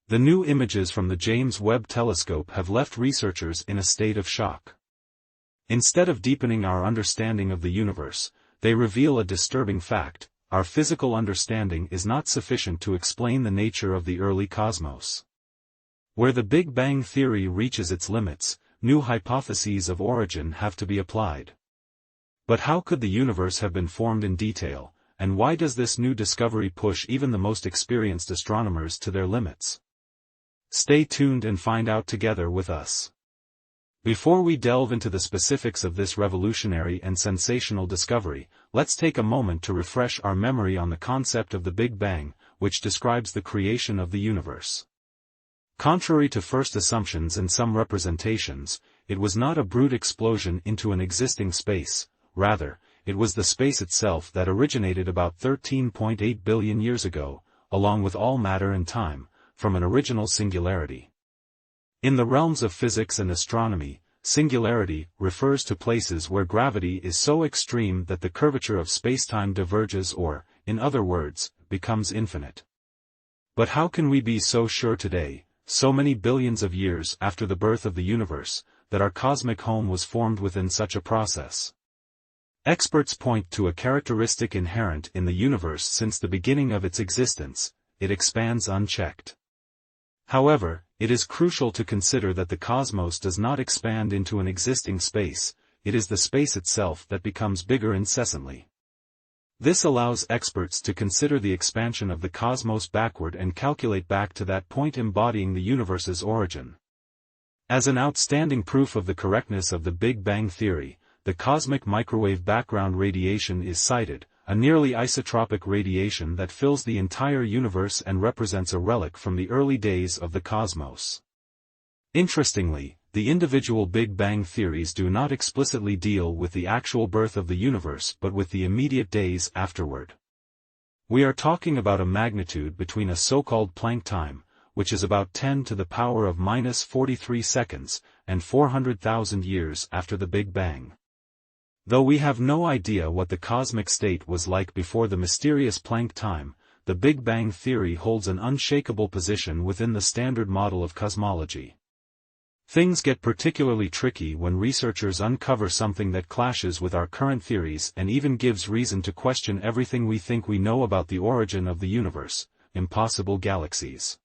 The new images from the James Webb Telescope have left researchers in a state of shock. Instead of deepening our understanding of the universe, they reveal a disturbing fact: our physical understanding is not sufficient to explain the nature of the early cosmos. Where the Big Bang theory reaches its limits, new hypotheses of origin have to be applied. But how could the universe have been formed in detail, and why does this new discovery push even the most experienced astronomers to their limits? Stay tuned and find out together with us. Before we delve into the specifics of this revolutionary and sensational discovery, let's take a moment to refresh our memory on the concept of the Big Bang, which describes the creation of the universe. Contrary to first assumptions and some representations, it was not a brute explosion into an existing space. Rather, it was the space itself that originated about 13.8 billion years ago, along with all matter and time, from an original singularity. In the realms of physics and astronomy, singularity refers to places where gravity is so extreme that the curvature of spacetime diverges or, in other words, becomes infinite. But how can we be so sure today, so many billions of years after the birth of the universe, that our cosmic home was formed within such a process? Experts point to a characteristic inherent in the universe since the beginning of its existence: it expands unchecked. However, it is crucial to consider that the cosmos does not expand into an existing space, it is the space itself that becomes bigger incessantly. This allows experts to consider the expansion of the cosmos backward and calculate back to that point embodying the universe's origin. As an outstanding proof of the correctness of the Big Bang theory, the cosmic microwave background radiation is cited, a nearly isotropic radiation that fills the entire universe and represents a relic from the early days of the cosmos. Interestingly, the individual Big Bang theories do not explicitly deal with the actual birth of the universe but with the immediate days afterward. We are talking about a magnitude between a so-called Planck time, which is about 10 to the power of minus 43 seconds, and 400,000 years after the Big Bang. Though we have no idea what the cosmic state was like before the mysterious Planck time, the Big Bang theory holds an unshakable position within the standard model of cosmology. Things get particularly tricky when researchers uncover something that clashes with our current theories and even gives reason to question everything we think we know about the origin of the universe: impossible galaxies.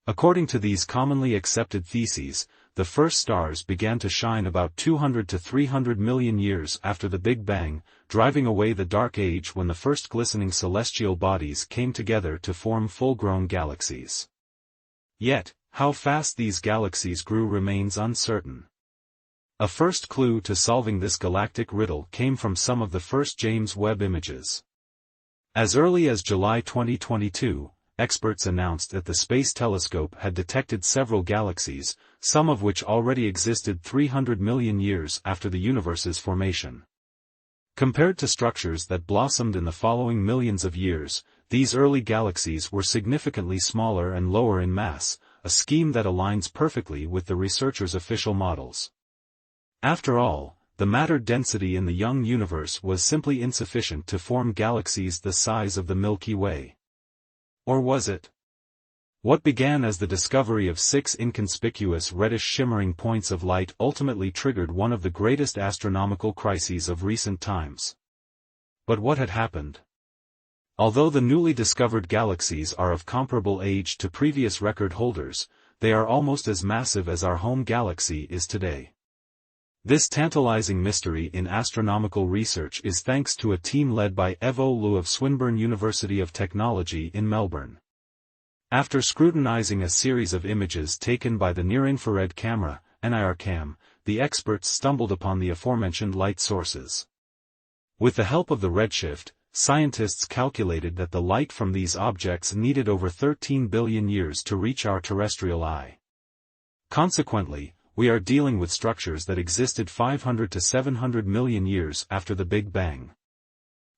According to these commonly accepted theses, the first stars began to shine about 200 to 300 million years after the Big Bang, driving away the Dark Age when the first glistening celestial bodies came together to form full-grown galaxies. Yet, how fast these galaxies grew remains uncertain. A first clue to solving this galactic riddle came from some of the first James Webb images. As early as July 2022, experts announced that the Space Telescope had detected several galaxies, some of which already existed 300 million years after the universe's formation. Compared to structures that blossomed in the following millions of years, these early galaxies were significantly smaller and lower in mass, a scheme that aligns perfectly with the researchers' official models. After all, the matter density in the young universe was simply insufficient to form galaxies the size of the Milky Way. Or was it? What began as the discovery of 6 inconspicuous reddish shimmering points of light ultimately triggered one of the greatest astronomical crises of recent times. But what had happened? Although the newly discovered galaxies are of comparable age to previous record holders, they are almost as massive as our home galaxy is today. This tantalizing mystery in astronomical research is thanks to a team led by Evo Liu of Swinburne University of Technology in Melbourne. After scrutinizing a series of images taken by the near-infrared camera, NIRCam, the experts stumbled upon the aforementioned light sources. With the help of the redshift, scientists calculated that the light from these objects needed over 13 billion years to reach our terrestrial eye. Consequently, we are dealing with structures that existed 500 to 700 million years after the Big Bang.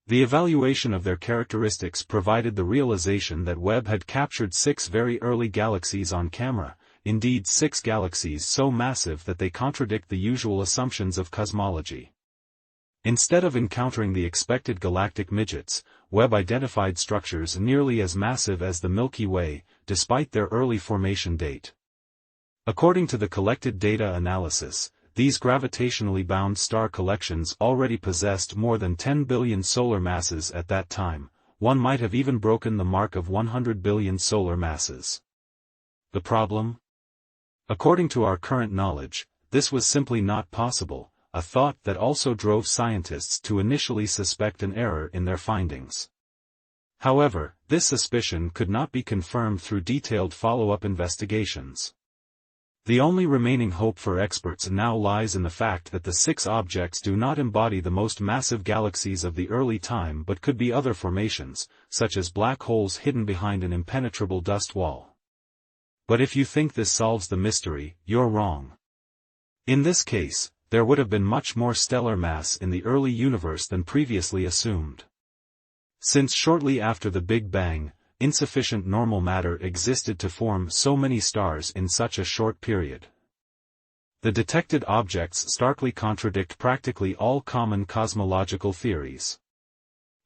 The evaluation of their characteristics provided the realization that Webb had captured 6 very early galaxies on camera, indeed 6 galaxies so massive that they contradict the usual assumptions of cosmology. Instead of encountering the expected galactic midgets, Webb identified structures nearly as massive as the Milky Way, despite their early formation date. According to the collected data analysis, these gravitationally bound star collections already possessed more than 10 billion solar masses at that time. One might have even broken the mark of 100 billion solar masses. The problem? According to our current knowledge, this was simply not possible, a thought that also drove scientists to initially suspect an error in their findings. However, this suspicion could not be confirmed through detailed follow-up investigations. The only remaining hope for experts now lies in the fact that the 6 objects do not embody the most massive galaxies of the early time but could be other formations, such as black holes hidden behind an impenetrable dust wall. But if you think this solves the mystery, you're wrong. In this case, there would have been much more stellar mass in the early universe than previously assumed. Since shortly after the Big Bang, insufficient normal matter existed to form so many stars in such a short period. The detected objects starkly contradict practically all common cosmological theories.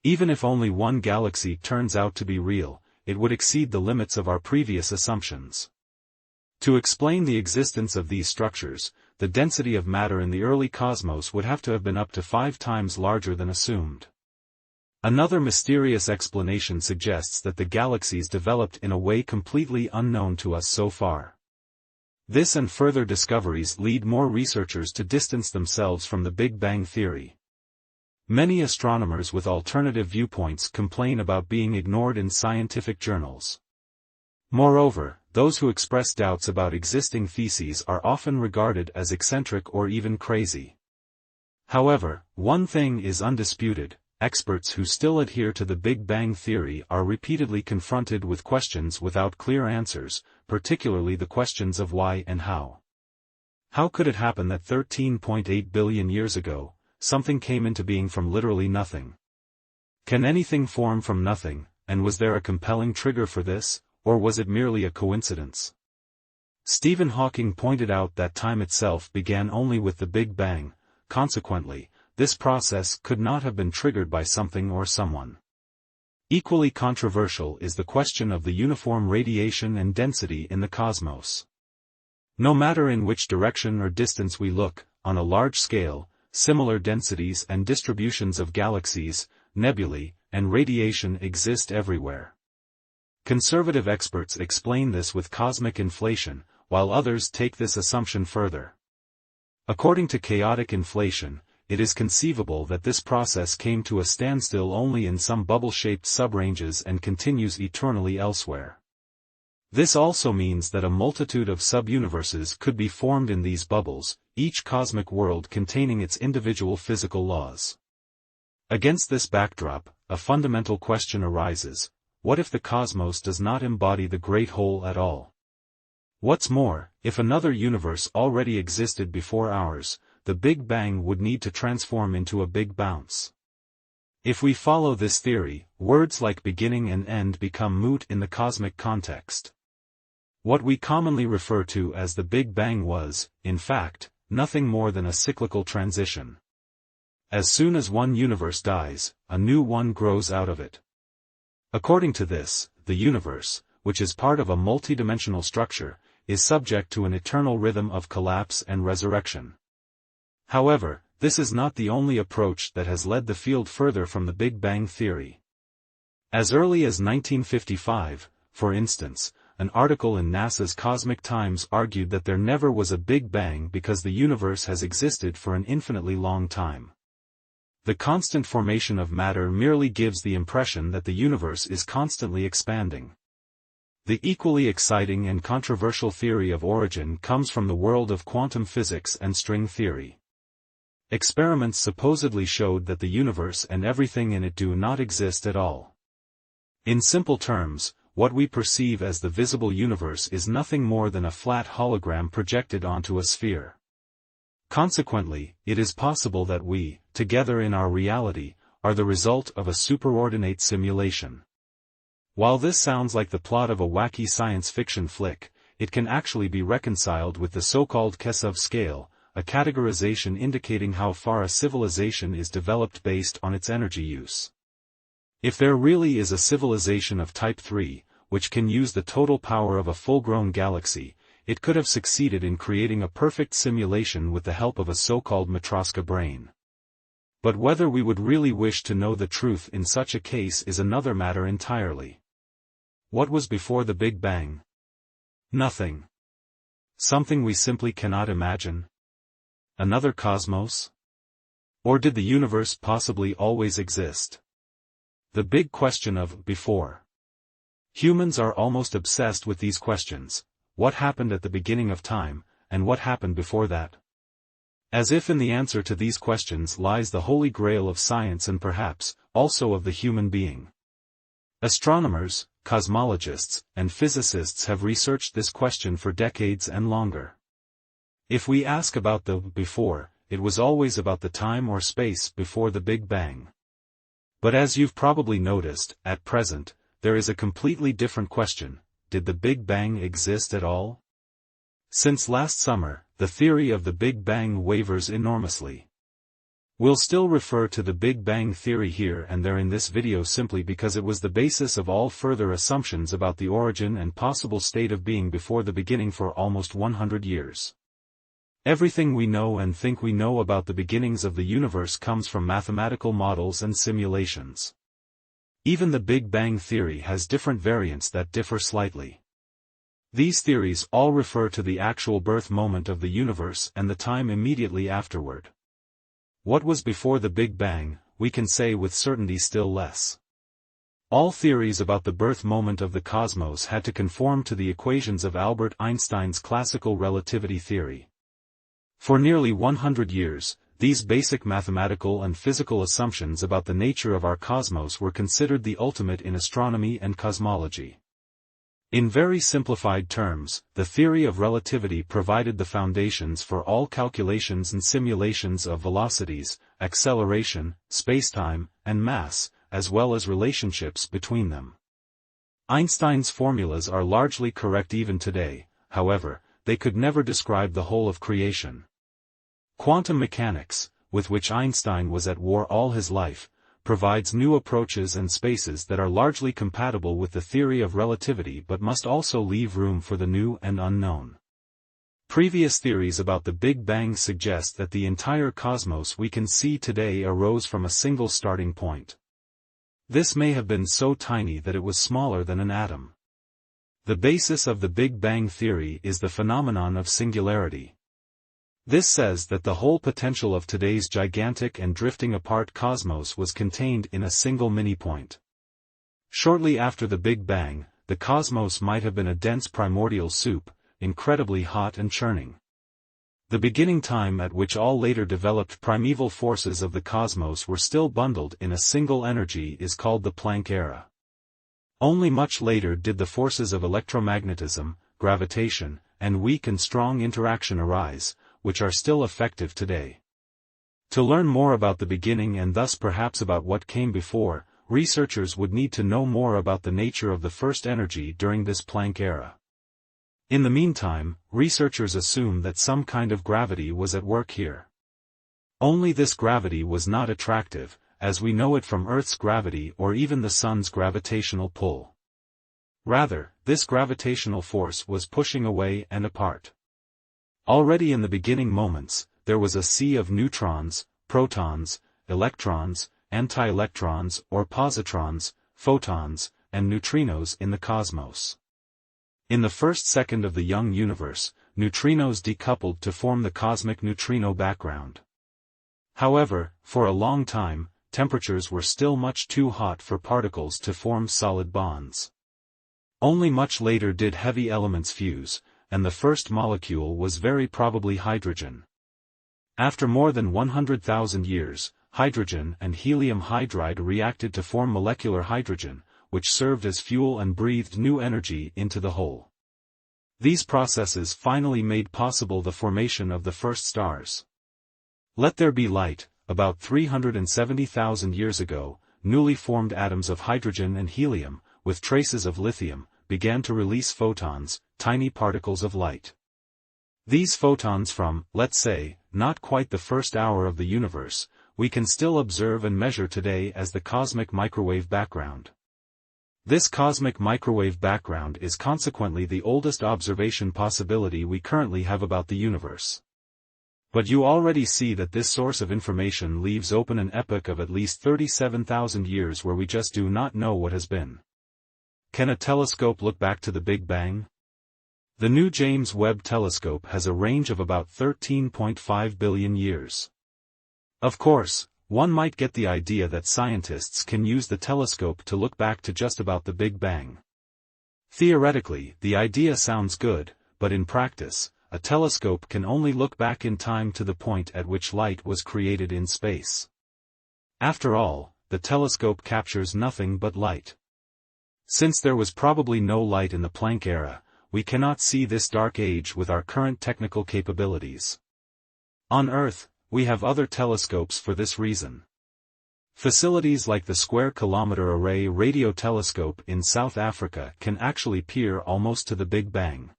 Even if only one galaxy turns out to be real, it would exceed the limits of our previous assumptions. To explain the existence of these structures, the density of matter in the early cosmos would have to have been up to 5 times larger than assumed. Another mysterious explanation suggests that the galaxies developed in a way completely unknown to us so far. This and further discoveries lead more researchers to distance themselves from the Big Bang theory. Many astronomers with alternative viewpoints complain about being ignored in scientific journals. Moreover, those who express doubts about existing theses are often regarded as eccentric or even crazy. However, one thing is undisputed: experts who still adhere to the Big Bang theory are repeatedly confronted with questions without clear answers, particularly the questions of why and how. How could it happen that 13.8 billion years ago, something came into being from literally nothing? Can anything form from nothing, and was there a compelling trigger for this, or was it merely a coincidence? Stephen Hawking pointed out that time itself began only with the Big Bang. Consequently, this process could not have been triggered by something or someone. Equally controversial is the question of the uniform radiation and density in the cosmos. No matter in which direction or distance we look, on a large scale, similar densities and distributions of galaxies, nebulae, and radiation exist everywhere. Conservative experts explain this with cosmic inflation, while others take this assumption further. According to chaotic inflation, it is conceivable that this process came to a standstill only in some bubble-shaped subranges and continues eternally elsewhere. This also means that a multitude of subuniverses could be formed in these bubbles, each cosmic world containing its individual physical laws. Against this backdrop, a fundamental question arises: what if the cosmos does not embody the Great Whole at all? What's more, if another universe already existed before ours, the Big Bang would need to transform into a Big Bounce. If we follow this theory, words like beginning and end become moot in the cosmic context. What we commonly refer to as the Big Bang was, in fact, nothing more than a cyclical transition. As soon as one universe dies, a new one grows out of it. According to this, the universe, which is part of a multidimensional structure, is subject to an eternal rhythm of collapse and resurrection. However, this is not the only approach that has led the field further from the Big Bang theory. As early as 1955, for instance, an article in NASA's Cosmic Times argued that there never was a Big Bang because the universe has existed for an infinitely long time. The constant formation of matter merely gives the impression that the universe is constantly expanding. The equally exciting and controversial theory of origin comes from the world of quantum physics and string theory. Experiments supposedly showed that the universe and everything in it do not exist at all. In simple terms, what we perceive as the visible universe is nothing more than a flat hologram projected onto a sphere. Consequently, it is possible that we, together in our reality, are the result of a superordinate simulation. While this sounds like the plot of a wacky science fiction flick, it can actually be reconciled with the so-called Kesov scale, a categorization indicating how far a civilization is developed based on its energy use. If there really is a civilization of Type 3, which can use the total power of a full-grown galaxy, it could have succeeded in creating a perfect simulation with the help of a so-called Matryoshka brain. But whether we would really wish to know the truth in such a case is another matter entirely. What was before the Big Bang? Nothing. Something we simply cannot imagine? Another cosmos? Or did the universe possibly always exist? The big question of before. Humans are almost obsessed with these questions: what happened at the beginning of time, and what happened before that? As if in the answer to these questions lies the holy grail of science and perhaps, also of the human being. Astronomers, cosmologists, and physicists have researched this question for decades and longer. If we ask about the before, it was always about the time or space before the Big Bang. But as you've probably noticed, at present, there is a completely different question: did the Big Bang exist at all? Since last summer, the theory of the Big Bang wavers enormously. We'll still refer to the Big Bang theory here and there in this video simply because it was the basis of all further assumptions about the origin and possible state of being before the beginning for almost 100 years. Everything we know and think we know about the beginnings of the universe comes from mathematical models and simulations. Even the Big Bang theory has different variants that differ slightly. These theories all refer to the actual birth moment of the universe and the time immediately afterward. What was before the Big Bang, we can say with certainty still less. All theories about the birth moment of the cosmos had to conform to the equations of Albert Einstein's classical relativity theory. For nearly 100 years, these basic mathematical and physical assumptions about the nature of our cosmos were considered the ultimate in astronomy and cosmology. In very simplified terms, the theory of relativity provided the foundations for all calculations and simulations of velocities, acceleration, spacetime, and mass, as well as relationships between them. Einstein's formulas are largely correct even today, however, they could never describe the whole of creation. Quantum mechanics, with which Einstein was at war all his life, provides new approaches and spaces that are largely compatible with the theory of relativity but must also leave room for the new and unknown. Previous theories about the Big Bang suggest that the entire cosmos we can see today arose from a single starting point. This may have been so tiny that it was smaller than an atom. The basis of the Big Bang theory is the phenomenon of singularity. This says that the whole potential of today's gigantic and drifting apart cosmos was contained in a single mini-point. Shortly after the Big Bang, the cosmos might have been a dense primordial soup, incredibly hot and churning. The beginning time at which all later developed primeval forces of the cosmos were still bundled in a single energy is called the Planck era. Only much later did the forces of electromagnetism, gravitation, and weak and strong interaction arise, which are still effective today. To learn more about the beginning and thus perhaps about what came before, researchers would need to know more about the nature of the first energy during this Planck era. In the meantime, researchers assume that some kind of gravity was at work here. Only this gravity was not attractive, as we know it from Earth's gravity or even the Sun's gravitational pull. Rather, this gravitational force was pushing away and apart. Already in the beginning moments, there was a sea of neutrons, protons, electrons, anti-electrons or positrons, photons, and neutrinos in the cosmos. In the first second of the young universe, neutrinos decoupled to form the cosmic neutrino background. However, for a long time, temperatures were still much too hot for particles to form solid bonds. Only much later did heavy elements fuse, and the first molecule was very probably hydrogen. After more than 100,000 years, hydrogen and helium hydride reacted to form molecular hydrogen, which served as fuel and breathed new energy into the whole. These processes finally made possible the formation of the first stars. Let there be light. About 370,000 years ago, newly formed atoms of hydrogen and helium, with traces of lithium, began to release photons, tiny particles of light. These photons from, let's say, not quite the first hour of the universe, we can still observe and measure today as the cosmic microwave background. This cosmic microwave background is consequently the oldest observation possibility we currently have about the universe. But you already see that this source of information leaves open an epoch of at least 37,000 years where we just do not know what has been. Can a telescope look back to the Big Bang? The new James Webb Telescope has a range of about 13.5 billion years. Of course, one might get the idea that scientists can use the telescope to look back to just about the Big Bang. Theoretically, the idea sounds good, but in practice, a telescope can only look back in time to the point at which light was created in space. After all, the telescope captures nothing but light. Since there was probably no light in the Planck era, we cannot see this dark age with our current technical capabilities. On Earth, we have other telescopes for this reason. Facilities like the Square Kilometre Array radio telescope in South Africa can actually peer almost to the Big Bang.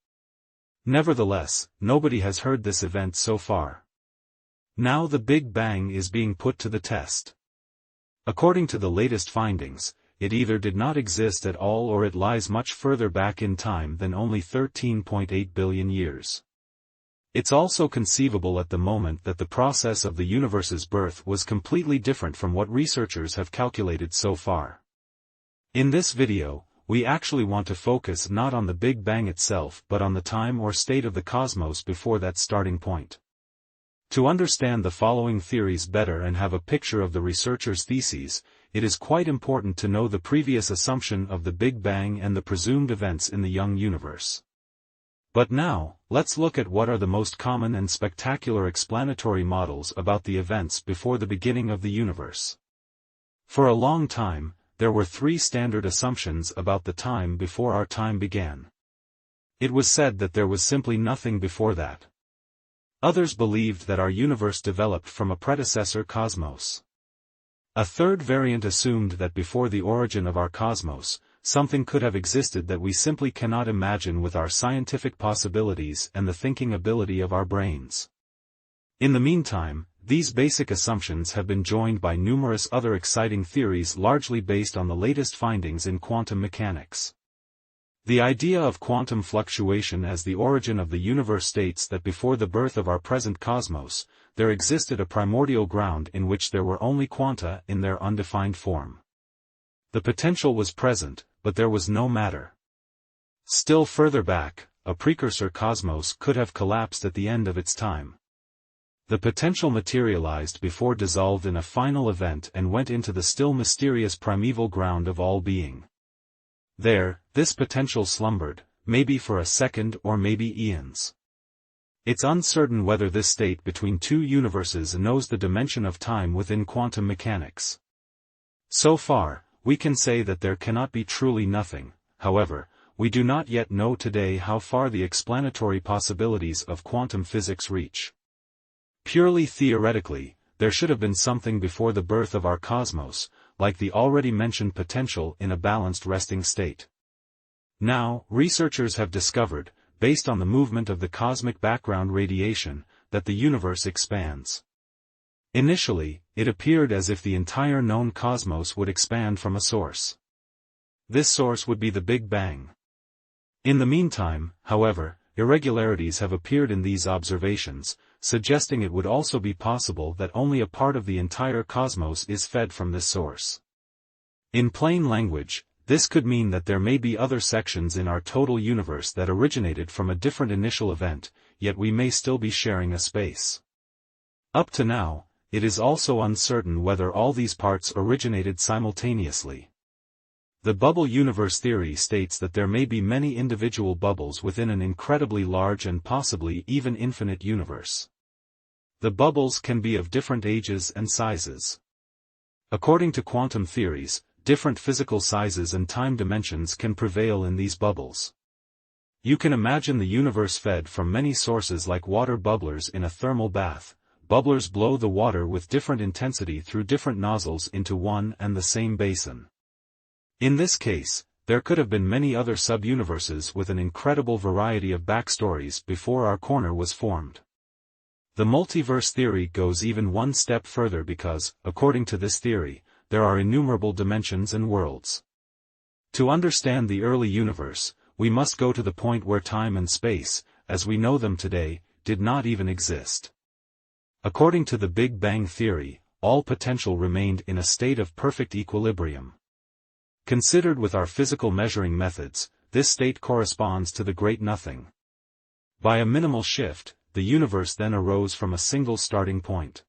Nevertheless, nobody has heard this event so far. Now the Big Bang is being put to the test. According to the latest findings, it either did not exist at all or it lies much further back in time than only 13.8 billion years. It's also conceivable at the moment that the process of the universe's birth was completely different from what researchers have calculated so far. In this video, we actually want to focus not on the Big Bang itself but on the time or state of the cosmos before that starting point. To understand the following theories better and have a picture of the researchers' theses, it is quite important to know the previous assumption of the Big Bang and the presumed events in the young universe. But now, let's look at what are the most common and spectacular explanatory models about the events before the beginning of the universe. For a long time, there were three standard assumptions about the time before our time began. It was said that there was simply nothing before that. Others believed that our universe developed from a predecessor cosmos. A third variant assumed that before the origin of our cosmos, something could have existed that we simply cannot imagine with our scientific possibilities and the thinking ability of our brains. In the meantime, these basic assumptions have been joined by numerous other exciting theories largely based on the latest findings in quantum mechanics. The idea of quantum fluctuation as the origin of the universe states that before the birth of our present cosmos, there existed a primordial ground in which there were only quanta in their undefined form. The potential was present, but there was no matter. Still further back, a precursor cosmos could have collapsed at the end of its time. The potential materialized before dissolved in a final event and went into the still mysterious primeval ground of all being. There, this potential slumbered, maybe for a second or maybe eons. It's uncertain whether this state between two universes knows the dimension of time within quantum mechanics. So far, we can say that there cannot be truly nothing. However, we do not yet know today how far the explanatory possibilities of quantum physics reach. Purely theoretically, there should have been something before the birth of our cosmos, like the already mentioned potential in a balanced resting state. Now, researchers have discovered, based on the movement of the cosmic background radiation, that the universe expands. Initially, it appeared as if the entire known cosmos would expand from a source. This source would be the Big Bang. In the meantime, however, irregularities have appeared in these observations, suggesting it would also be possible that only a part of the entire cosmos is fed from this source. In plain language, this could mean that there may be other sections in our total universe that originated from a different initial event, yet we may still be sharing a space. Up to now, it is also uncertain whether all these parts originated simultaneously. The bubble universe theory states that there may be many individual bubbles within an incredibly large and possibly even infinite universe. The bubbles can be of different ages and sizes. According to quantum theories, different physical sizes and time dimensions can prevail in these bubbles. You can imagine the universe fed from many sources like water bubblers in a thermal bath. Bubblers blow the water with different intensity through different nozzles into one and the same basin. In this case, there could have been many other sub-universes with an incredible variety of backstories before our corner was formed. The multiverse theory goes even one step further because, according to this theory, there are innumerable dimensions and worlds. To understand the early universe, we must go to the point where time and space, as we know them today, did not even exist. According to the Big Bang theory, all potential remained in a state of perfect equilibrium. Considered with our physical measuring methods, this state corresponds to the Great Nothing. By a minimal shift, the universe then arose from a single starting point.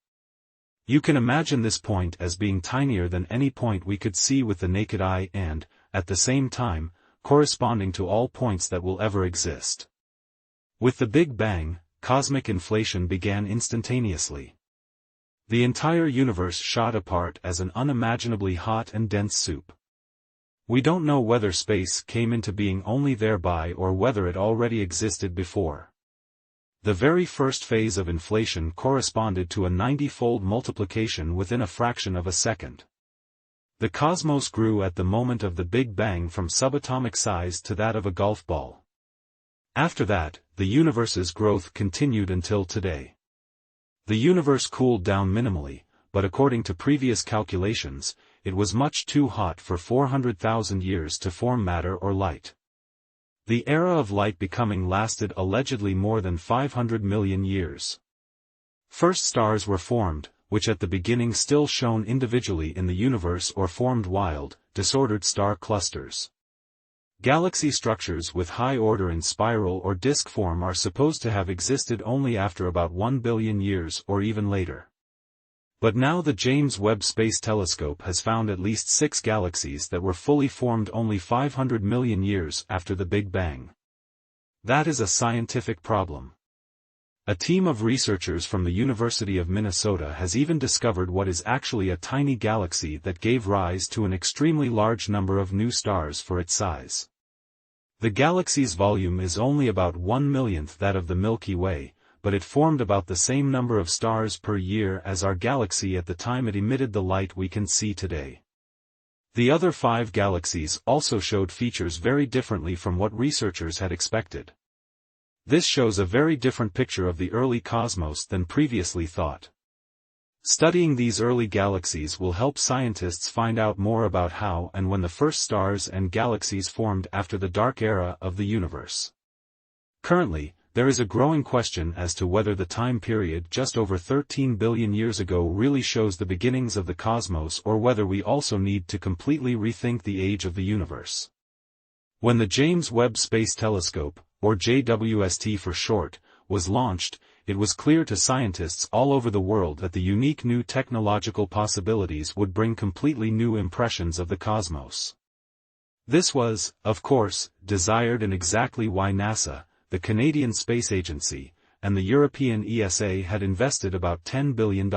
You can imagine this point as being tinier than any point we could see with the naked eye and, at the same time, corresponding to all points that will ever exist. With the Big Bang, cosmic inflation began instantaneously. The entire universe shot apart as an unimaginably hot and dense soup. We don't know whether space came into being only thereby or whether it already existed before. The very first phase of inflation corresponded to a 90-fold multiplication within a fraction of a second. The cosmos grew at the moment of the Big Bang from subatomic size to that of a golf ball. After that, the universe's growth continued until today. The universe cooled down minimally, but according to previous calculations, it was much too hot for 400,000 years to form matter or light. The era of light becoming lasted allegedly more than 500 million years. First stars were formed, which at the beginning still shone individually in the universe or formed wild, disordered star clusters. Galaxy structures with high order in spiral or disk form are supposed to have existed only after about 1 billion years or even later. But now the James Webb Space Telescope has found at least 6 galaxies that were fully formed only 500 million years after the Big Bang. That is a scientific problem. A team of researchers from the University of Minnesota has even discovered what is actually a tiny galaxy that gave rise to an extremely large number of new stars for its size. The galaxy's volume is only about 1/millionth that of the Milky Way, but it formed about the same number of stars per year as our galaxy at the time it emitted the light we can see today. The other 5 galaxies also showed features very differently from what researchers had expected. This shows a very different picture of the early cosmos than previously thought. Studying these early galaxies will help scientists find out more about how and when the first stars and galaxies formed after the dark era of the universe. Currently, there is a growing question as to whether the time period just over 13 billion years ago really shows the beginnings of the cosmos or whether we also need to completely rethink the age of the universe. When the James Webb Space Telescope, or JWST for short, was launched, it was clear to scientists all over the world that the unique new technological possibilities would bring completely new impressions of the cosmos. This was, of course, desired and exactly why NASA, the Canadian Space Agency, and the European ESA had invested about $10 billion.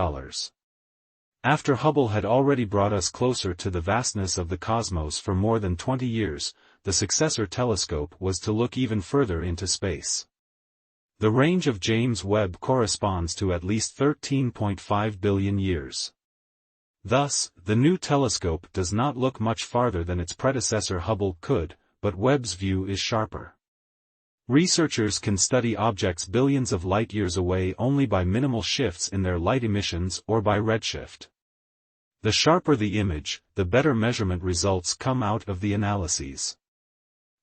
After Hubble had already brought us closer to the vastness of the cosmos for more than 20 years, the successor telescope was to look even further into space. The range of James Webb corresponds to at least 13.5 billion years. Thus, the new telescope does not look much farther than its predecessor Hubble could, but Webb's view is sharper. Researchers can study objects billions of light-years away only by minimal shifts in their light emissions or by redshift. The sharper the image, the better measurement results come out of the analyses.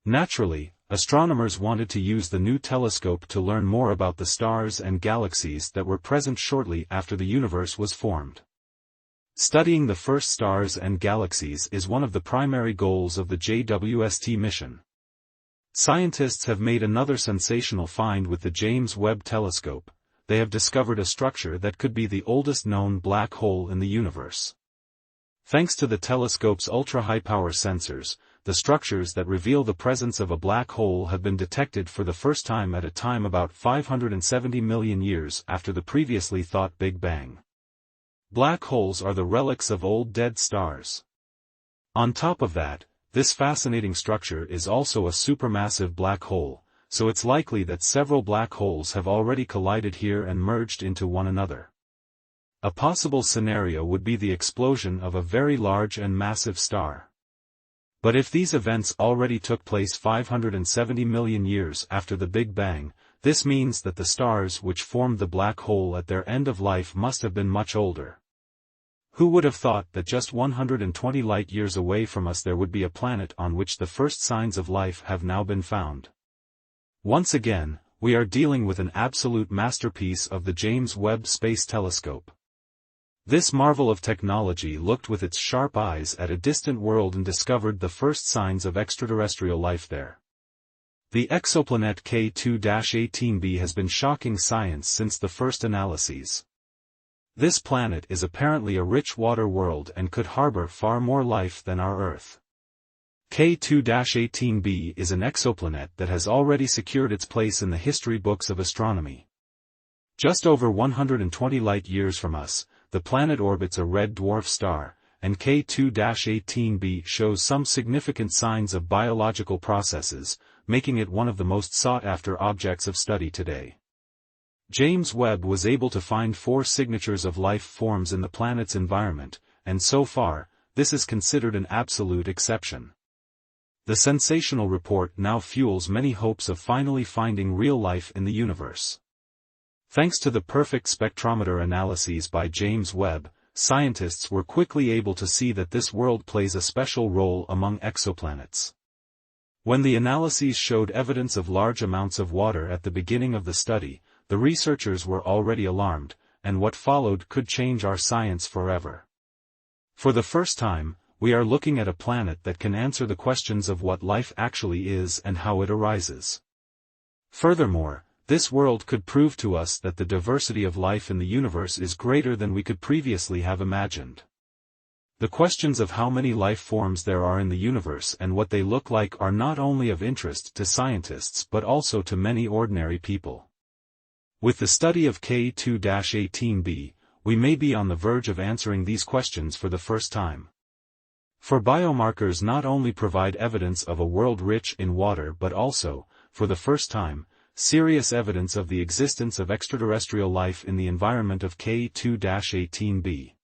Naturally, astronomers wanted to use the new telescope to learn more about the stars and galaxies that were present shortly after the universe was formed. Studying the first stars and galaxies is one of the primary goals of the JWST mission. Scientists have made another sensational find with the James Webb Telescope. They have discovered a structure that could be the oldest known black hole in the universe. Thanks to the telescope's ultra-high-power sensors, the structures that reveal the presence of a black hole have been detected for the first time at a time about 570 million years after the previously thought Big Bang. Black holes are the relics of old dead stars. On top of that, this fascinating structure is also a supermassive black hole, so it's likely that several black holes have already collided here and merged into one another. A possible scenario would be the explosion of a very large and massive star. But if these events already took place 570 million years after the Big Bang, this means that the stars which formed the black hole at their end of life must have been much older. Who would have thought that just 120 light-years away from us there would be a planet on which the first signs of life have now been found? Once again, we are dealing with an absolute masterpiece of the James Webb Space Telescope. This marvel of technology looked with its sharp eyes at a distant world and discovered the first signs of extraterrestrial life there. The exoplanet K2-18B has been shocking science since the first analyses. This planet is apparently a rich water world and could harbor far more life than our Earth. K2-18b is an exoplanet that has already secured its place in the history books of astronomy. Just over 120 light-years from us, the planet orbits a red dwarf star, and K2-18b shows some significant signs of biological processes, making it one of the most sought-after objects of study today. James Webb was able to find 4 signatures of life forms in the planet's environment, and so far, this is considered an absolute exception. The sensational report now fuels many hopes of finally finding real life in the universe. Thanks to the perfect spectrometer analyses by James Webb, scientists were quickly able to see that this world plays a special role among exoplanets. When the analyses showed evidence of large amounts of water at the beginning of the study, the researchers were already alarmed, and what followed could change our science forever. For the first time, we are looking at a planet that can answer the questions of what life actually is and how it arises. Furthermore, this world could prove to us that the diversity of life in the universe is greater than we could previously have imagined. The questions of how many life forms there are in the universe and what they look like are not only of interest to scientists but also to many ordinary people. With the study of K2-18b, we may be on the verge of answering these questions for the first time. For biomarkers not only provide evidence of a world rich in water but also, for the first time, serious evidence of the existence of extraterrestrial life in the environment of K2-18b.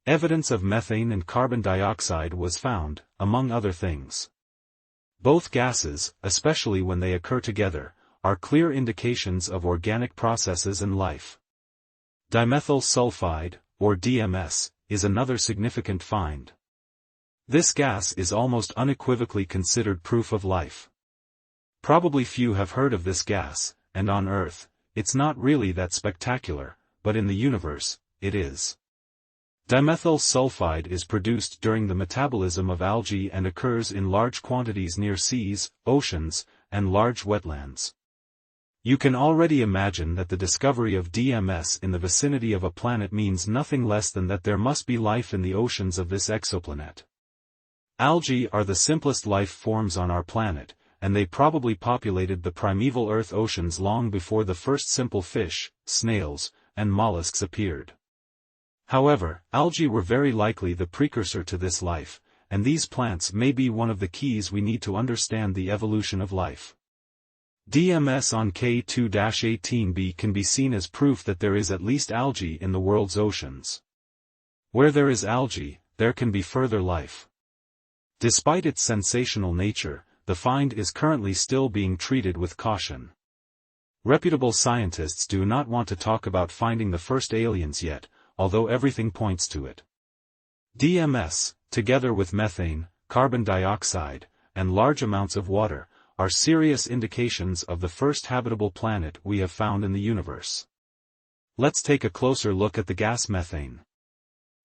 Evidence of methane and carbon dioxide was found, among other things. Both gases, especially when they occur together, are clear indications of organic processes and life. Dimethyl sulfide, or DMS, is another significant find. This gas is almost unequivocally considered proof of life. Probably few have heard of this gas, and on Earth, it's not really that spectacular, but in the universe, it is. Dimethyl sulfide is produced during the metabolism of algae and occurs in large quantities near seas, oceans, and large wetlands. You can already imagine that the discovery of DMS in the vicinity of a planet means nothing less than that there must be life in the oceans of this exoplanet. Algae are the simplest life forms on our planet, and they probably populated the primeval Earth oceans long before the first simple fish, snails, and mollusks appeared. However, algae were very likely the precursor to this life, and these plants may be one of the keys we need to understand the evolution of life. DMS on K2-18b can be seen as proof that there is at least algae in the world's oceans. Where there is algae, there can be further life. Despite its sensational nature, the find is currently still being treated with caution. Reputable scientists do not want to talk about finding the first aliens yet, although everything points to it. DMS, together with methane, carbon dioxide, and large amounts of water, are serious indications of the first habitable planet we have found in the universe. Let's take a closer look at the gas methane.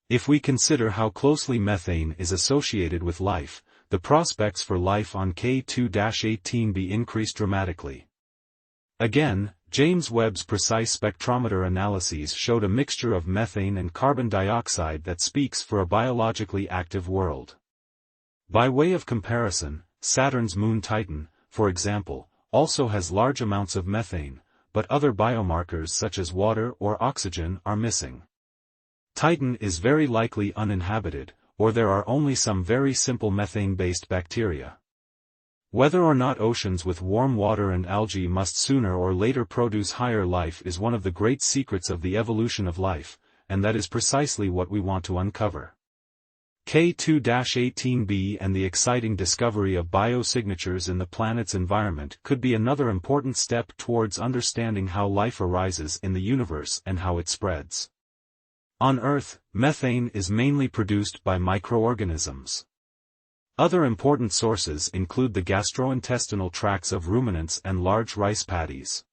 If we consider how closely methane is associated with life, the prospects for life on K2-18b increase dramatically. Again, James Webb's precise spectrometer analyses showed a mixture of methane and carbon dioxide that speaks for a biologically active world. By way of comparison, Saturn's moon Titan, for example, also has large amounts of methane, but other biomarkers such as water or oxygen are missing. Titan is very likely uninhabited, or there are only some very simple methane-based bacteria. Whether or not oceans with warm water and algae must sooner or later produce higher life is one of the great secrets of the evolution of life, and that is precisely what we want to uncover. K2-18B and the exciting discovery of biosignatures in the planet's environment could be another important step towards understanding how life arises in the universe and how it spreads. On Earth, methane is mainly produced by microorganisms. Other important sources include the gastrointestinal tracts of ruminants and large rice paddies.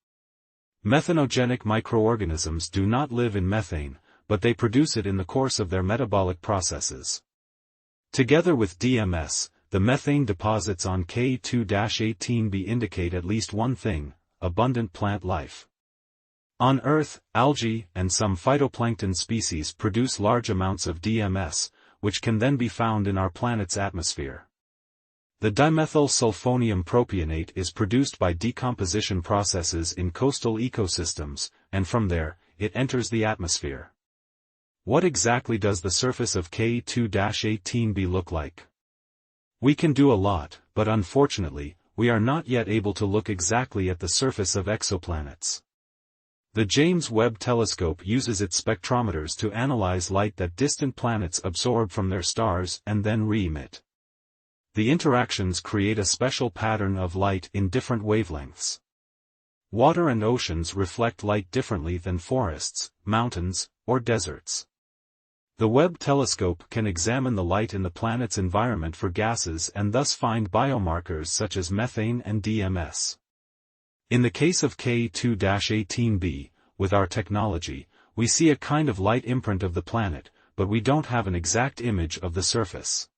Methanogenic microorganisms do not live in methane, but they produce it in the course of their metabolic processes. Together with DMS, the methane deposits on K2-18B indicate at least one thing: abundant plant life. On Earth, algae and some phytoplankton species produce large amounts of DMS, which can then be found in our planet's atmosphere. The dimethyl sulfonium propionate is produced by decomposition processes in coastal ecosystems, and from there, it enters the atmosphere. What exactly does the surface of K2-18B look like? We can do a lot, but unfortunately, we are not yet able to look exactly at the surface of exoplanets. The James Webb Telescope uses its spectrometers to analyze light that distant planets absorb from their stars and then re-emit. The interactions create a special pattern of light in different wavelengths. Water and oceans reflect light differently than forests, mountains, or deserts. The Webb telescope can examine the light in the planet's environment for gases and thus find biomarkers such as methane and DMS. In the case of K2-18B, with our technology, we see a kind of light imprint of the planet, but we don't have an exact image of the surface.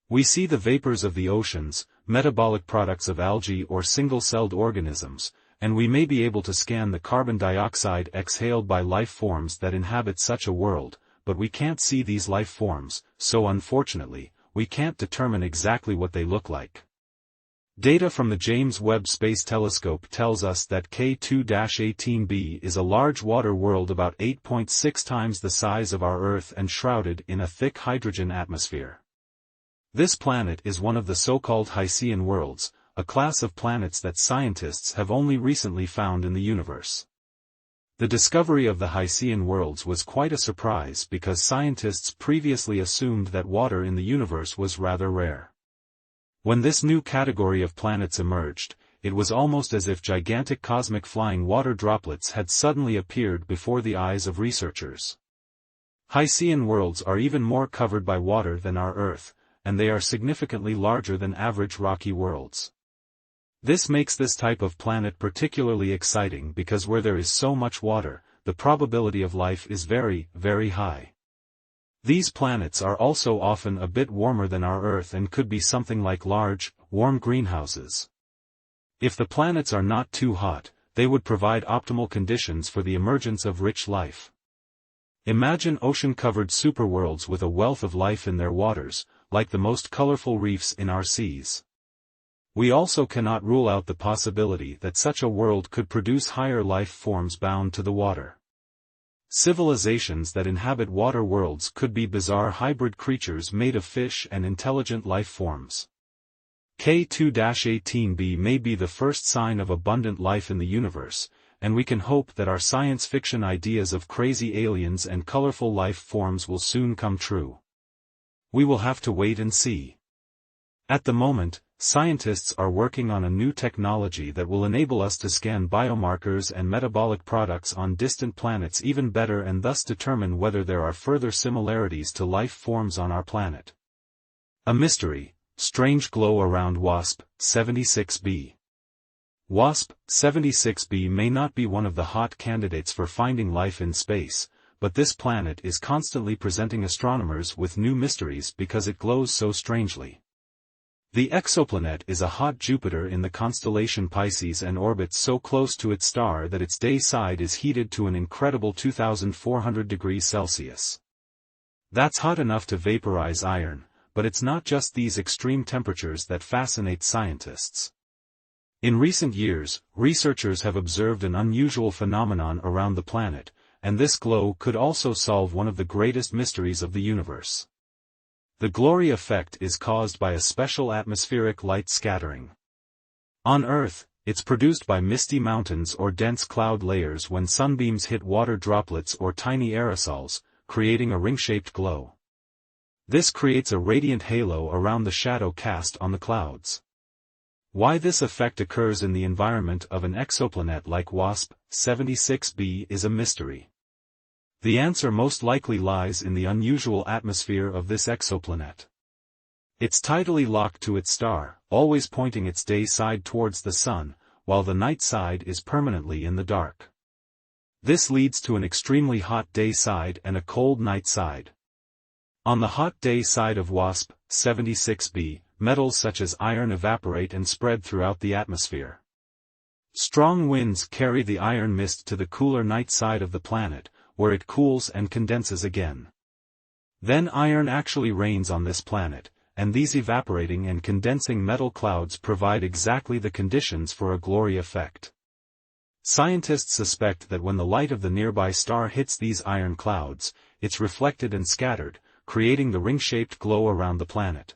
We see the vapors of the oceans, metabolic products of algae or single-celled organisms, and we may be able to scan the carbon dioxide exhaled by life forms that inhabit such a world, but we can't see these life forms, so unfortunately, we can't determine exactly what they look like. Data from the James Webb Space Telescope tells us that K2-18B is a large water world about 8.6 times the size of our Earth and shrouded in a thick hydrogen atmosphere. This planet is one of the so-called Hycean worlds, a class of planets that scientists have only recently found in the universe. The discovery of the Hycean worlds was quite a surprise because scientists previously assumed that water in the universe was rather rare. When this new category of planets emerged, it was almost as if gigantic cosmic flying water droplets had suddenly appeared before the eyes of researchers. Hycean worlds are even more covered by water than our Earth, and they are significantly larger than average rocky worlds. This makes this type of planet particularly exciting because where there is so much water, the probability of life is very, very high. These planets are also often a bit warmer than our Earth and could be something like large, warm greenhouses. If the planets are not too hot, they would provide optimal conditions for the emergence of rich life. Imagine ocean-covered superworlds with a wealth of life in their waters, like the most colorful reefs in our seas. We also cannot rule out the possibility that such a world could produce higher life forms bound to the water. Civilizations that inhabit water worlds could be bizarre hybrid creatures made of fish and intelligent life forms. K2-18b may be the first sign of abundant life in the universe, and we can hope that our science fiction ideas of crazy aliens and colorful life forms will soon come true. We will have to wait and see. At the moment, scientists are working on a new technology that will enable us to scan biomarkers and metabolic products on distant planets even better and thus determine whether there are further similarities to life forms on our planet. A mystery: strange glow around WSP-76b. WSP-76b may not be one of the hot candidates for finding life in space, but this planet is constantly presenting astronomers with new mysteries because it glows so strangely. The exoplanet is a hot Jupiter in the constellation Pisces and orbits so close to its star that its day side is heated to an incredible 2,400 degrees Celsius. That's hot enough to vaporize iron, but it's not just these extreme temperatures that fascinate scientists. In recent years, researchers have observed an unusual phenomenon around the planet, and this glow could also solve one of the greatest mysteries of the universe. The glory effect is caused by a special atmospheric light scattering. On Earth, it's produced by misty mountains or dense cloud layers when sunbeams hit water droplets or tiny aerosols, creating a ring-shaped glow. This creates a radiant halo around the shadow cast on the clouds. Why this effect occurs in the environment of an exoplanet like JWST-76b is a mystery. The answer most likely lies in the unusual atmosphere of this exoplanet. It's tidally locked to its star, always pointing its day side towards the sun, while the night side is permanently in the dark. This leads to an extremely hot day side and a cold night side. On the hot day side of JWST-76b, metals such as iron evaporate and spread throughout the atmosphere. Strong winds carry the iron mist to the cooler night side of the planet, where it cools and condenses again. Then iron actually rains on this planet, and these evaporating and condensing metal clouds provide exactly the conditions for a glory effect. Scientists suspect that when the light of the nearby star hits these iron clouds, it's reflected and scattered, creating the ring-shaped glow around the planet.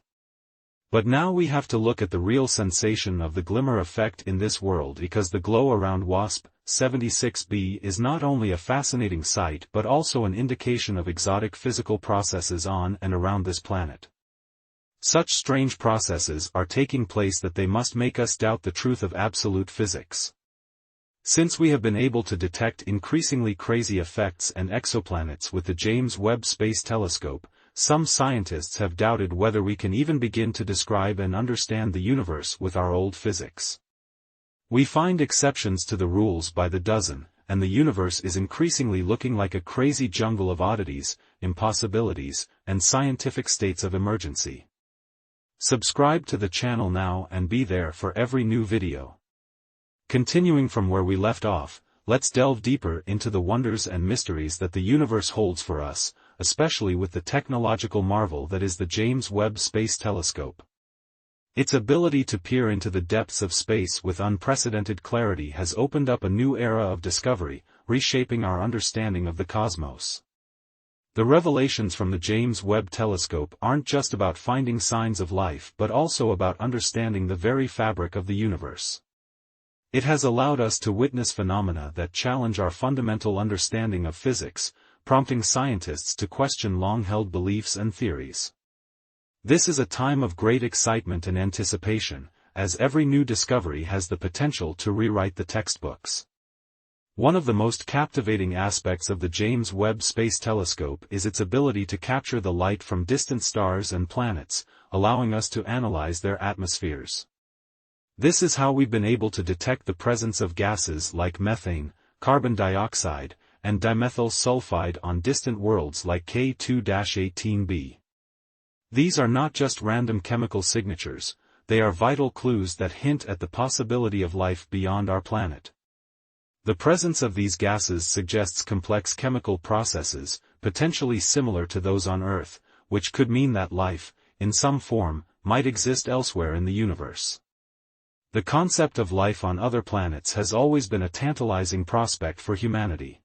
But now we have to look at the real sensation of the glimmer effect in this world, because the glow around JWST-76b is not only a fascinating sight but also an indication of exotic physical processes on and around this planet. Such strange processes are taking place that they must make us doubt the truth of absolute physics. Since we have been able to detect increasingly crazy effects and exoplanets with the James Webb Space Telescope, some scientists have doubted whether we can even begin to describe and understand the universe with our old physics. We find exceptions to the rules by the dozen, and the universe is increasingly looking like a crazy jungle of oddities, impossibilities, and scientific states of emergency. Subscribe to the channel now and be there for every new video. Continuing from where we left off, let's delve deeper into the wonders and mysteries that the universe holds for us, especially with the technological marvel that is the James Webb Space Telescope. Its ability to peer into the depths of space with unprecedented clarity has opened up a new era of discovery, reshaping our understanding of the cosmos. The revelations from the James Webb Telescope aren't just about finding signs of life but also about understanding the very fabric of the universe. It has allowed us to witness phenomena that challenge our fundamental understanding of physics, prompting scientists to question long-held beliefs and theories. This is a time of great excitement and anticipation, as every new discovery has the potential to rewrite the textbooks. One of the most captivating aspects of the James Webb Space Telescope is its ability to capture the light from distant stars and planets, allowing us to analyze their atmospheres. This is how we've been able to detect the presence of gases like methane, carbon dioxide, and dimethyl sulfide on distant worlds like K2-18B. These are not just random chemical signatures, they are vital clues that hint at the possibility of life beyond our planet. The presence of these gases suggests complex chemical processes, potentially similar to those on Earth, which could mean that life, in some form, might exist elsewhere in the universe. The concept of life on other planets has always been a tantalizing prospect for humanity.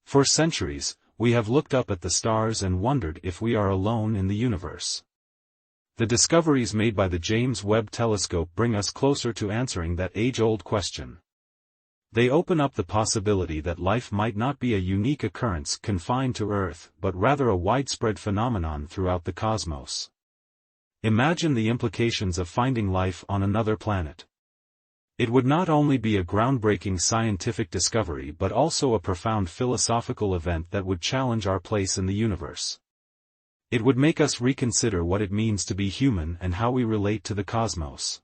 For centuries, we have looked up at the stars and wondered if we are alone in the universe. The discoveries made by the James Webb Telescope bring us closer to answering that age-old question. They open up the possibility that life might not be a unique occurrence confined to Earth but rather a widespread phenomenon throughout the cosmos. Imagine the implications of finding life on another planet. It would not only be a groundbreaking scientific discovery but also a profound philosophical event that would challenge our place in the universe. It would make us reconsider what it means to be human and how we relate to the cosmos.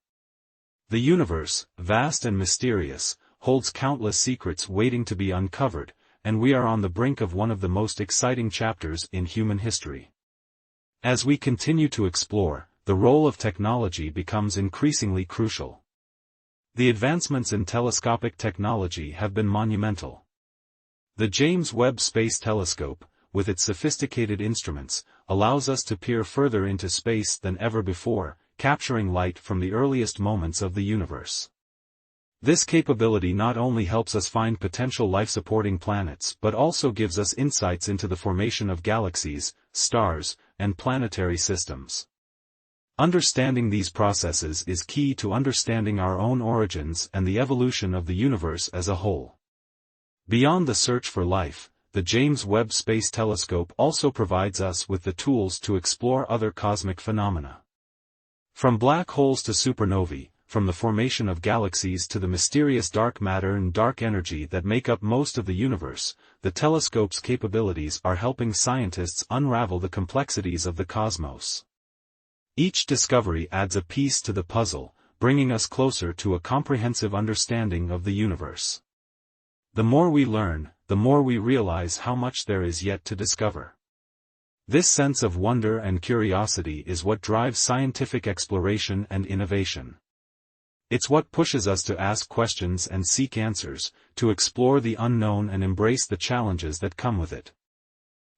The universe, vast and mysterious, holds countless secrets waiting to be uncovered, and we are on the brink of one of the most exciting chapters in human history. As we continue to explore, the role of technology becomes increasingly crucial. The advancements in telescopic technology have been monumental. The James Webb Space Telescope, with its sophisticated instruments, allows us to peer further into space than ever before, capturing light from the earliest moments of the universe. This capability not only helps us find potential life-supporting planets but also gives us insights into the formation of galaxies, stars, and planetary systems. Understanding these processes is key to understanding our own origins and the evolution of the universe as a whole. Beyond the search for life, the James Webb Space Telescope also provides us with the tools to explore other cosmic phenomena. From black holes to supernovae, from the formation of galaxies to the mysterious dark matter and dark energy that make up most of the universe, the telescope's capabilities are helping scientists unravel the complexities of the cosmos. Each discovery adds a piece to the puzzle, bringing us closer to a comprehensive understanding of the universe. The more we learn, the more we realize how much there is yet to discover. This sense of wonder and curiosity is what drives scientific exploration and innovation. It's what pushes us to ask questions and seek answers, to explore the unknown and embrace the challenges that come with it.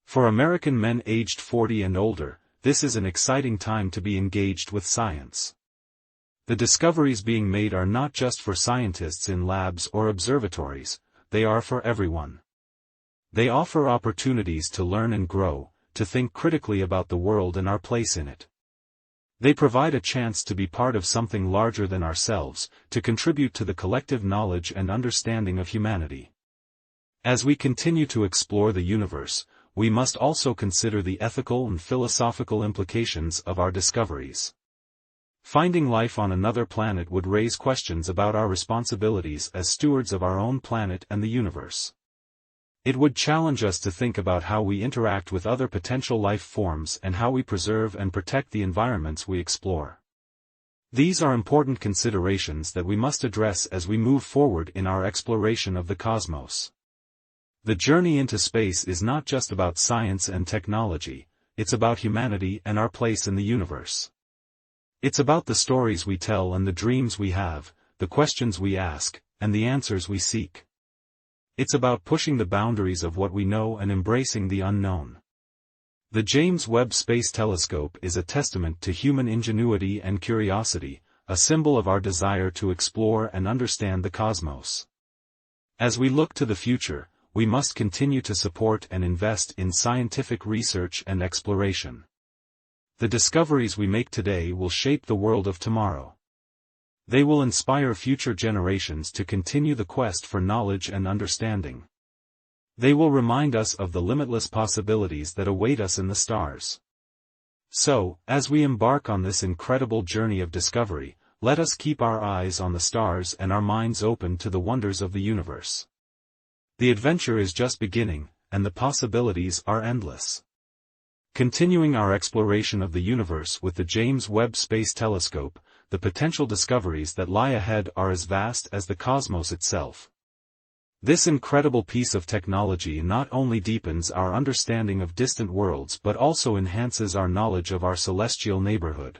For American men aged 40 and older, this is an exciting time to be engaged with science. The discoveries being made are not just for scientists in labs or observatories, they are for everyone. They offer opportunities to learn and grow, to think critically about the world and our place in it. They provide a chance to be part of something larger than ourselves, to contribute to the collective knowledge and understanding of humanity. As we continue to explore the universe, we must also consider the ethical and philosophical implications of our discoveries. Finding life on another planet would raise questions about our responsibilities as stewards of our own planet and the universe. It would challenge us to think about how we interact with other potential life forms and how we preserve and protect the environments we explore. These are important considerations that we must address as we move forward in our exploration of the cosmos. The journey into space is not just about science and technology, it's about humanity and our place in the universe. It's about the stories we tell and the dreams we have, the questions we ask, and the answers we seek. It's about pushing the boundaries of what we know and embracing the unknown. The James Webb Space Telescope is a testament to human ingenuity and curiosity, a symbol of our desire to explore and understand the cosmos. As we look to the future, we must continue to support and invest in scientific research and exploration. The discoveries we make today will shape the world of tomorrow. They will inspire future generations to continue the quest for knowledge and understanding. They will remind us of the limitless possibilities that await us in the stars. So, as we embark on this incredible journey of discovery, let us keep our eyes on the stars and our minds open to the wonders of the universe. The adventure is just beginning, and the possibilities are endless. Continuing our exploration of the universe with the James Webb Space Telescope, the potential discoveries that lie ahead are as vast as the cosmos itself. This incredible piece of technology not only deepens our understanding of distant worlds but also enhances our knowledge of our celestial neighborhood.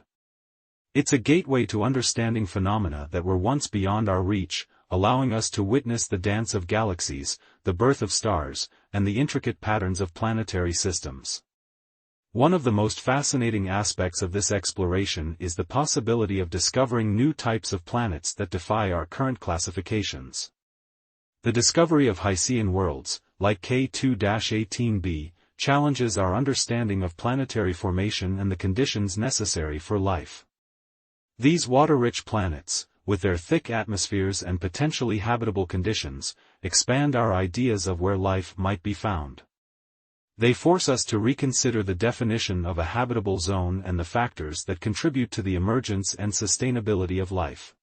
It's a gateway to understanding phenomena that were once beyond our reach, allowing us to witness the dance of galaxies, the birth of stars, and the intricate patterns of planetary systems. One of the most fascinating aspects of this exploration is the possibility of discovering new types of planets that defy our current classifications. The discovery of Hycean worlds, like K2-18B, challenges our understanding of planetary formation and the conditions necessary for life. These water-rich planets, with their thick atmospheres and potentially habitable conditions, expand our ideas of where life might be found. They force us to reconsider the definition of a habitable zone and the factors that contribute to the emergence and sustainability of life.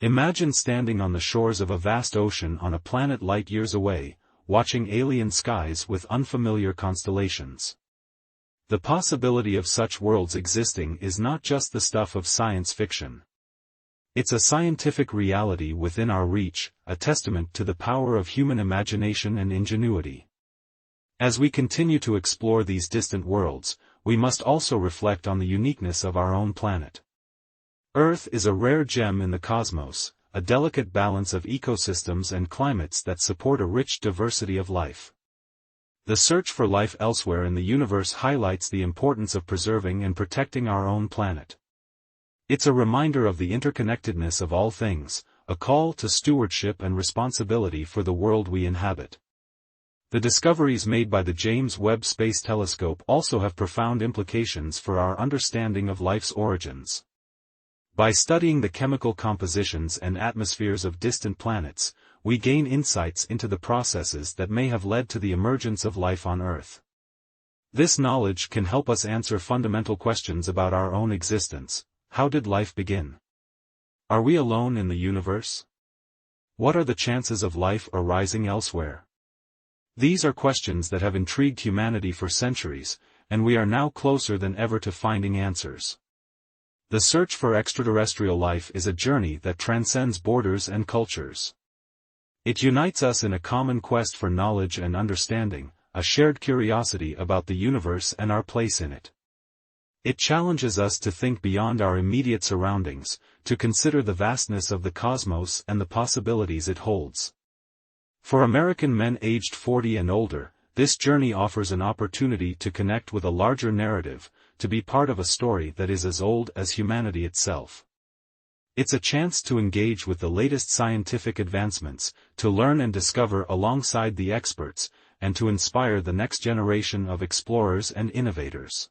Imagine standing on the shores of a vast ocean on a planet light years away, watching alien skies with unfamiliar constellations. The possibility of such worlds existing is not just the stuff of science fiction. It's a scientific reality within our reach, a testament to the power of human imagination and ingenuity. As we continue to explore these distant worlds, we must also reflect on the uniqueness of our own planet. Earth is a rare gem in the cosmos, a delicate balance of ecosystems and climates that support a rich diversity of life. The search for life elsewhere in the universe highlights the importance of preserving and protecting our own planet. It's a reminder of the interconnectedness of all things, a call to stewardship and responsibility for the world we inhabit. The discoveries made by the James Webb Space Telescope also have profound implications for our understanding of life's origins. By studying the chemical compositions and atmospheres of distant planets, we gain insights into the processes that may have led to the emergence of life on Earth. This knowledge can help us answer fundamental questions about our own existence. How did life begin? Are we alone in the universe? What are the chances of life arising elsewhere? These are questions that have intrigued humanity for centuries, and we are now closer than ever to finding answers. The search for extraterrestrial life is a journey that transcends borders and cultures. It unites us in a common quest for knowledge and understanding, a shared curiosity about the universe and our place in it. It challenges us to think beyond our immediate surroundings, to consider the vastness of the cosmos and the possibilities it holds. For American men aged 40 and older, this journey offers an opportunity to connect with a larger narrative, to be part of a story that is as old as humanity itself. It's a chance to engage with the latest scientific advancements, to learn and discover alongside the experts, and to inspire the next generation of explorers and innovators.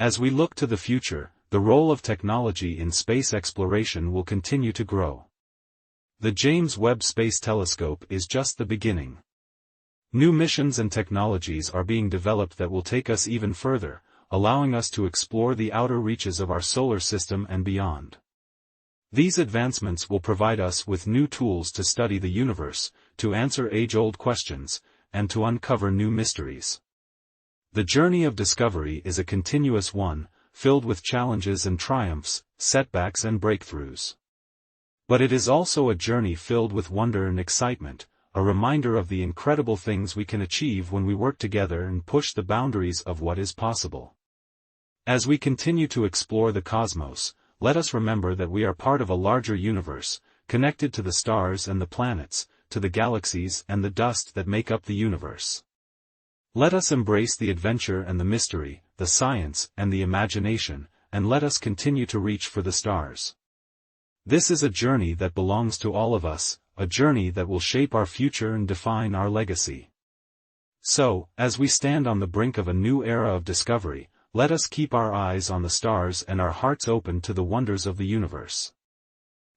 As we look to the future, the role of technology in space exploration will continue to grow. The James Webb Space Telescope is just the beginning. New missions and technologies are being developed that will take us even further, allowing us to explore the outer reaches of our solar system and beyond. These advancements will provide us with new tools to study the universe, to answer age-old questions, and to uncover new mysteries. The journey of discovery is a continuous one, filled with challenges and triumphs, setbacks and breakthroughs. But it is also a journey filled with wonder and excitement, a reminder of the incredible things we can achieve when we work together and push the boundaries of what is possible. As we continue to explore the cosmos, let us remember that we are part of a larger universe, connected to the stars and the planets, to the galaxies and the dust that make up the universe. Let us embrace the adventure and the mystery, the science and the imagination, and let us continue to reach for the stars. This is a journey that belongs to all of us, a journey that will shape our future and define our legacy. So, as we stand on the brink of a new era of discovery, let us keep our eyes on the stars and our hearts open to the wonders of the universe.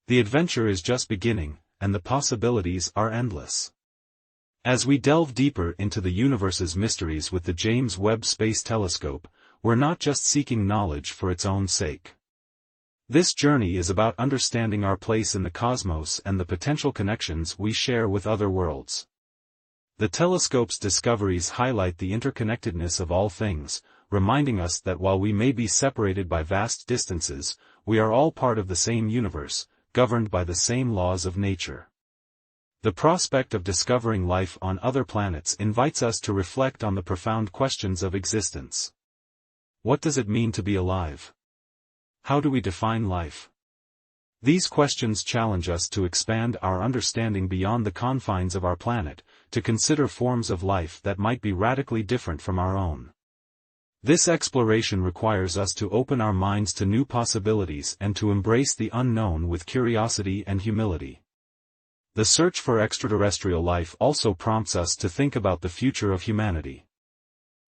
The adventure is just beginning, and the possibilities are endless. As we delve deeper into the universe's mysteries with the James Webb Space Telescope, we're not just seeking knowledge for its own sake. This journey is about understanding our place in the cosmos and the potential connections we share with other worlds. The telescope's discoveries highlight the interconnectedness of all things, reminding us that while we may be separated by vast distances, we are all part of the same universe, governed by the same laws of nature. The prospect of discovering life on other planets invites us to reflect on the profound questions of existence. What does it mean to be alive? How do we define life? These questions challenge us to expand our understanding beyond the confines of our planet, to consider forms of life that might be radically different from our own. This exploration requires us to open our minds to new possibilities and to embrace the unknown with curiosity and humility. The search for extraterrestrial life also prompts us to think about the future of humanity.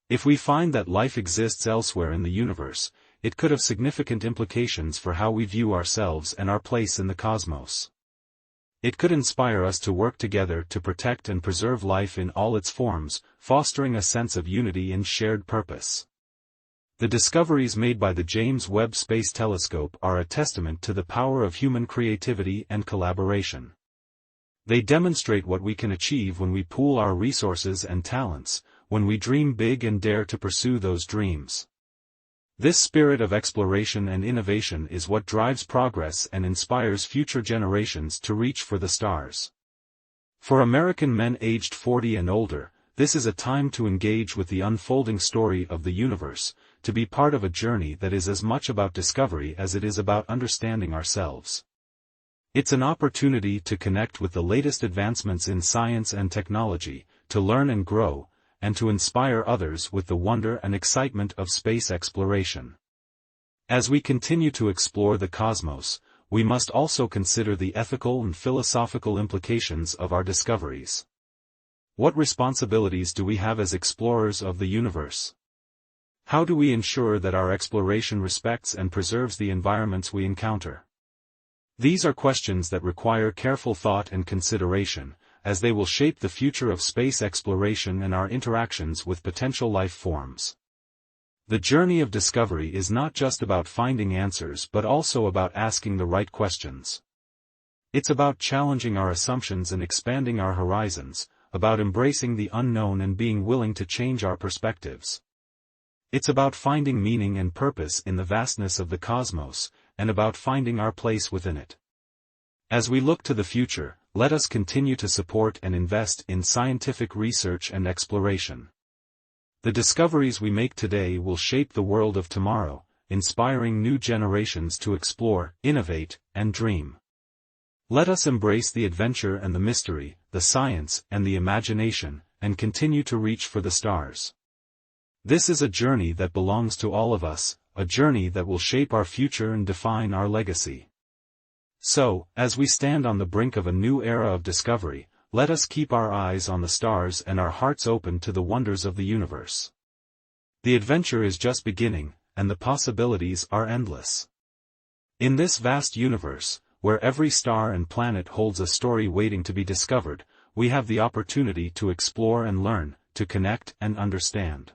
If we find that life exists elsewhere in the universe, it could have significant implications for how we view ourselves and our place in the cosmos. It could inspire us to work together to protect and preserve life in all its forms, fostering a sense of unity and shared purpose. The discoveries made by the James Webb Space Telescope are a testament to the power of human creativity and collaboration. They demonstrate what we can achieve when we pool our resources and talents, when we dream big and dare to pursue those dreams. This spirit of exploration and innovation is what drives progress and inspires future generations to reach for the stars. For American men aged 40 and older, this is a time to engage with the unfolding story of the universe, to be part of a journey that is as much about discovery as it is about understanding ourselves. It's an opportunity to connect with the latest advancements in science and technology, to learn and grow, and to inspire others with the wonder and excitement of space exploration. As we continue to explore the cosmos, we must also consider the ethical and philosophical implications of our discoveries. What responsibilities do we have as explorers of the universe? How do we ensure that our exploration respects and preserves the environments we encounter? These are questions that require careful thought and consideration, as they will shape the future of space exploration and our interactions with potential life forms. The journey of discovery is not just about finding answers but also about asking the right questions. It's about challenging our assumptions and expanding our horizons, about embracing the unknown and being willing to change our perspectives. It's about finding meaning and purpose in the vastness of the cosmos, and about finding our place within it. As we look to the future, let us continue to support and invest in scientific research and exploration. The discoveries we make today will shape the world of tomorrow, inspiring new generations to explore, innovate, and dream. Let us embrace the adventure and the mystery, the science and the imagination, and continue to reach for the stars. This is a journey that belongs to all of us, a journey that will shape our future and define our legacy. So, as we stand on the brink of a new era of discovery, let us keep our eyes on the stars and our hearts open to the wonders of the universe. The adventure is just beginning, and the possibilities are endless. In this vast universe, where every star and planet holds a story waiting to be discovered, we have the opportunity to explore and learn, to connect and understand.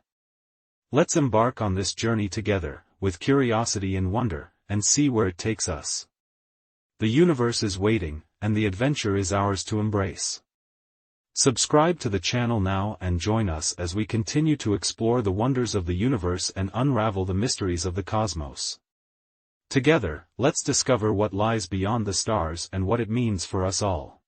Let's embark on this journey together, with curiosity and wonder, and see where it takes us. The universe is waiting, and the adventure is ours to embrace. Subscribe to the channel now and join us as we continue to explore the wonders of the universe and unravel the mysteries of the cosmos. Together, let's discover what lies beyond the stars and what it means for us all.